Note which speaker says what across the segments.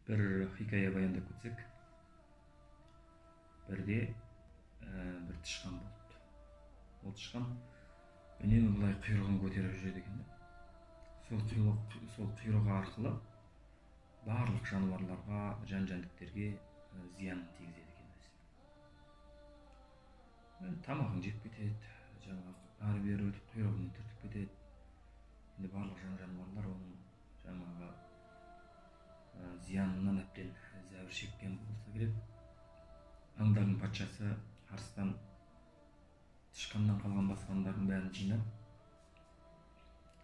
Speaker 1: бір хикая баяндап кетсек, бірде бір тышқан болды. Ол тышқан үнемі былай құйрығын көтеріп жүреді екен. Сол құйрығы арқылы барлық жануарларға, жан-жәндіктерге зиянын тигізеді екен өзі. Тамағын жеп кетеді, жаңағы ары бері өтіп құйрығымен түртіп кетеді. Енді барлық жануарлар оның жаңағы зиянынан әбден зәбір шеккен болса керек. Аңдардың патшасы арыстан тышқаннан қалған басқандардың бәрін жинап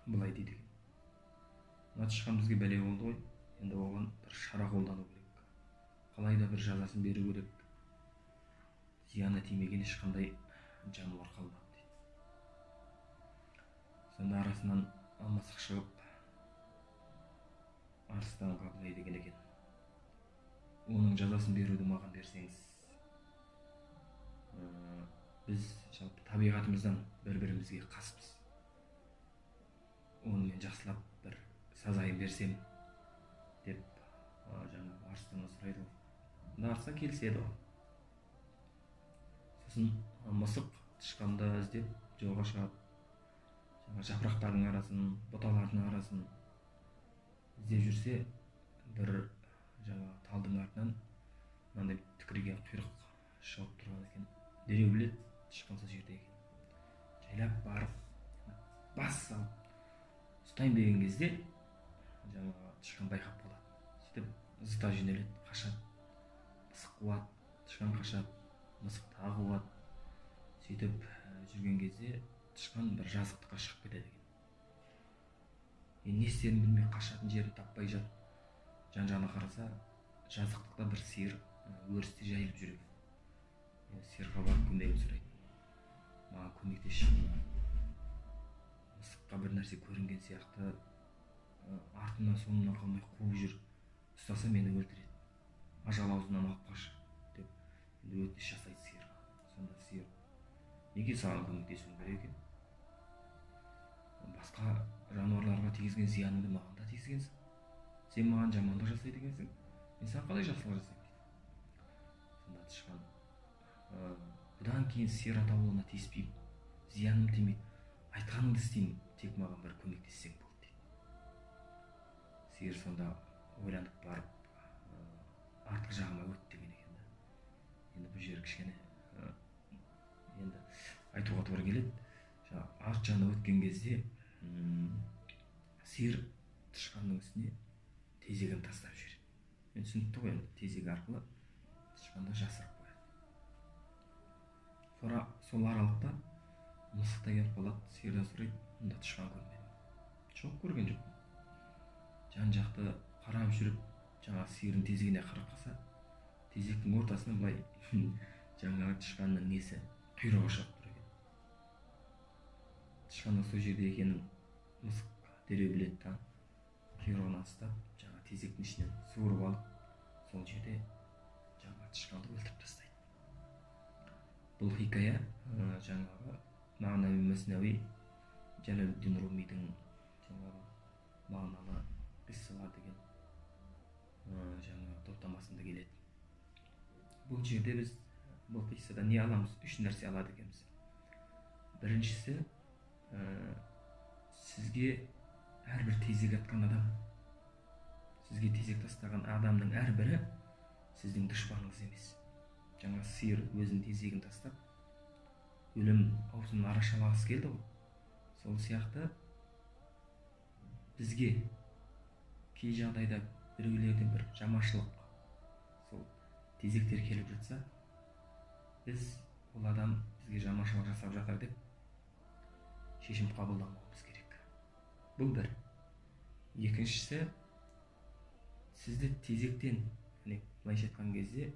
Speaker 1: былай дейді екен: мына тышқан бізге бәле болды ғой, енді оған бір шара қолдану керек, қалайда бір жазасын беру керек, зияны тимеген ешқандай жануар қалмады дейді. Сонда арасынан мысық шығып арыстанға былай деген екен: оның жазасын беруді маған берсеңіз, біз жалпы табиғатымыздан бір-бірімізге қаспыз, оны мен жақсылап бір сазайын берсем деп жаңағы арыстаннан сұрайды ғой. Арыстан келіседі ғой. Сосын мысық тышқанды іздеп жолға шығады. Жапырақтардың арасын, бұталардың арасын іздеп жүрсе, бір жаңағы талдың артынан мынандай тікірейген құйрық шығып тұрған екен. Дереу біледі, тышқан сол жерде екен. Жайлап барып бас салып ұстайын деген кезде жаңағы тышқан байқап қалады. Сөйтіп зыта жөнеледі, қашады. Мысық қуады, тышқан қашады, мысық тағы қуады. Сөйтіп жүрген кезде тышқан бір жазықтыққа шығып кетеді екен. Не істерін білмей қашатын жерін таппай жатып, жан-жағына қараса, жазықтықта бір сиыр өрісте жайылып жүр екен. Сиырға барып көмегін сұрайды: маған көмектесші, мысыққа бір нәрсе көрінген сияқты, артынан соңынан қалмай қуып жүр, ұстаса мені өлтіреді, ажал аузынан алып қаш деп өтініш жасайды сиырға. Сонда сиыр: неге саған көмектесуім керек екен? Басқа жануарларға тигізген зияныңды маған да тигізгенсің. Сен маған жамандық жасайды екенсің, мен саған қалай жақсылық жасаймын дейді. Сонда тышқан: бұдан кейін сиыр атаулыны тиіспеймін, зияным тимейді, айтқаныңды істеймін, тек маған бір көмектессең болды дейді. Сиыр сонда ойланып барып артқы жағыма өт деген екен. Енді бұл жер кішкене енді айтуға тура келеді. Арт жағына өткен кезде сиыр тышқанның үстіне тезегін тастап жібереді. Мен түсінікті ғой, енді тезек арқылы тышқанды жасырып қояды. Сол аралықта мысық та келіп қалады, сиырдан сұрайды: мұнда тышқан көрмедім. Жоқ, көрген жоқпын. Жан-жақты қарап жүріп, жаңағы сиырдың тезегіне қарап қалса, тезектің ортасынан былай жаңағы тышқанның несі, құйрығы шығып тұр екен. Тышқанның сол жерде екенін мысық дереу біледі да, құйрығынан ұстап, жаңағы тезектің ішінен суырып алып, сол жерде жаңағы тышқанды өлтіріп тастайды. Бұл хикая жаңағы Мәғнауи Жәләлуддин Румидің жаңағы мағыналы қиссалар деген жаңағы топтамасында келеді. Бұл жерде біз бұл қиссадан не аламыз? Үш нәрсе алады екенбіз. Біріншісі, сізге әрбір тезек атқан адам, сізге тезек тастаған адамның әрбірі сіздің дұшпаныңыз емес. Жаңа сиыр өзінің тезегін тастап, өлім аузын арашалағысы келді ғой. Сол сияқты бізге кей жағдайда біреулерден бір жаманшылық, сол тезектер келіп жатса, біз ол адам бізге жаманшылық жасап жатыр деп шешім қабылдамауымыз керек. Бұл бір. Екіншісі, сізді тезектен, былайша айтқан кезде,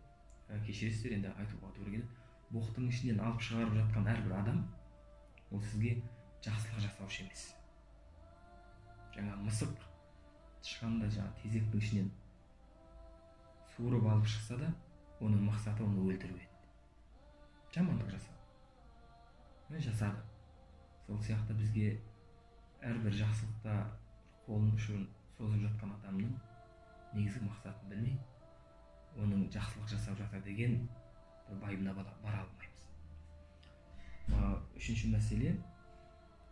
Speaker 1: кешіресіздер, енді айтуға тура келеді, боқтың ішінен алып шығарып жатқан әрбір адам, ол сізге жақсылық жасаушы емес. Жаңа мысық тышқанды тезектің ішінен суырып алып шықса да, оның мақсаты оны өлтіру еді. Жамандық жасау. Жасады. Сол сияқты бізге әрбір жақсылықта қолын ұшын созып жатқан адамның негізгі мақсатын білмей, оның жақсылық жасап жатыр деген бір байыбына бара алмаймыз. Үшінші мәселе,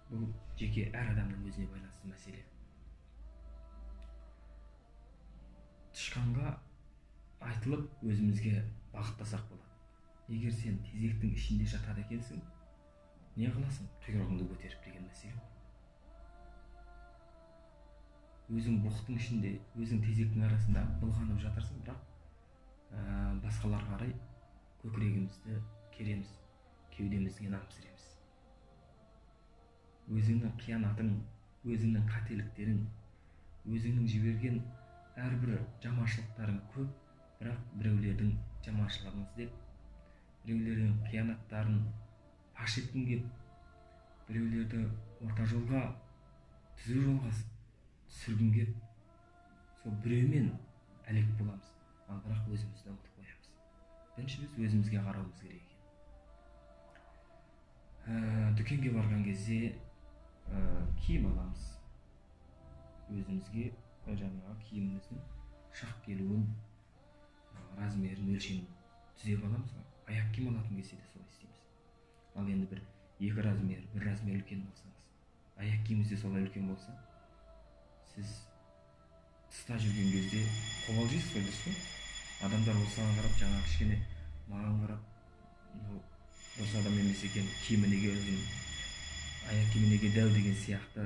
Speaker 1: бұл жеке әр адамның өзіне байланысты мәселе. Тышқанға айтылып өзімізге бағыттасақ болады. Егер сен тезектің ішінде жатады екенсің, не қыласың? Құйрығыңды көтеріп деген мәселе. Өзің бұқтың ішінде, өзің тезектің арасында былғанып жатырсың, бірақ басқаларға қарай көкірегімізді кереміз, кеудемізге намсыреміз. Өзіңнің қиянатың, өзіңнің қателіктерің, өзіңнің жіберген әрбір жаманшылықтарың көп, бірақ біреулердің жаманшылығын іздеп, біреулердің қиянаттарын паш еткің келіп, біреулерді орта жолға, түзу жолға түсіргің келіп, сол біреумен әлек боламыз, ал бірақ өзімізді ұмытып қоямыз. Бірінші біз өзімізге қарауымыз керек екен. Дүкенге барған кезде киім аламыз. Өзімізге жаңағы киіміміздің шақ келуін, размерін, өлшемін түзеп аламыз. Аяқ киім алатын кезде де солай істейміз. Ал енді бір размер үлкен болсаңыз, аяқ киіміңіз де солай үлкен болса, сіз тыста жүрген кезде қобалжисыз ғой, дұрыс па? Адамдар осыған қарап, жаңа кішкене маған қарап, осы адам емес екен, киімі неге ұзын, аяқ киімі неге дәу деген сияқты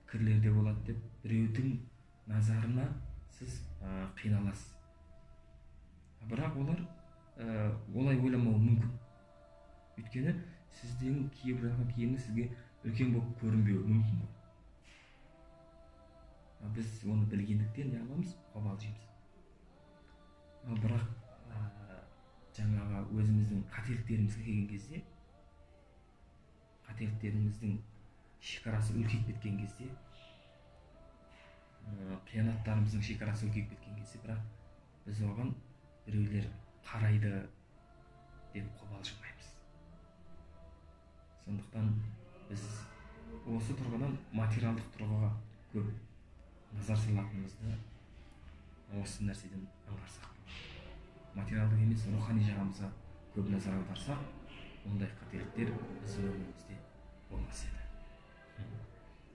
Speaker 1: пікірлер де болады деп, біреудің назарына сіз қиналасыз. Бірақ олар олай ойламауы мүмкін. Өйткені сіздің киіп жатқан киіміңіз сізге үлкен болып көрінбеуі мүмкін ғой. Біз оны білгендіктен не аламыз? Қобалжимыз. Бірақ жаңағы өзіміздің қателіктерімізге келген кезде, қателіктеріміздің шекарасы үлкейіп кеткен кезде, қиянаттарымыздың шекарасы үлкейіп кеткен кезде, бірақ біз оған біреулер қарайды деп қобалжымаймыз. Сондықтан біз осы тұрғыдан материалдық тұрғыға көп назар салатынымызды осы нәрседен аңғарсақ. Материалдық емес, рухани жағымызға көп назар аударсақ, ондай қателіктер біздің өмірімізде болмас еді.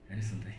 Speaker 1: Әлі сондай.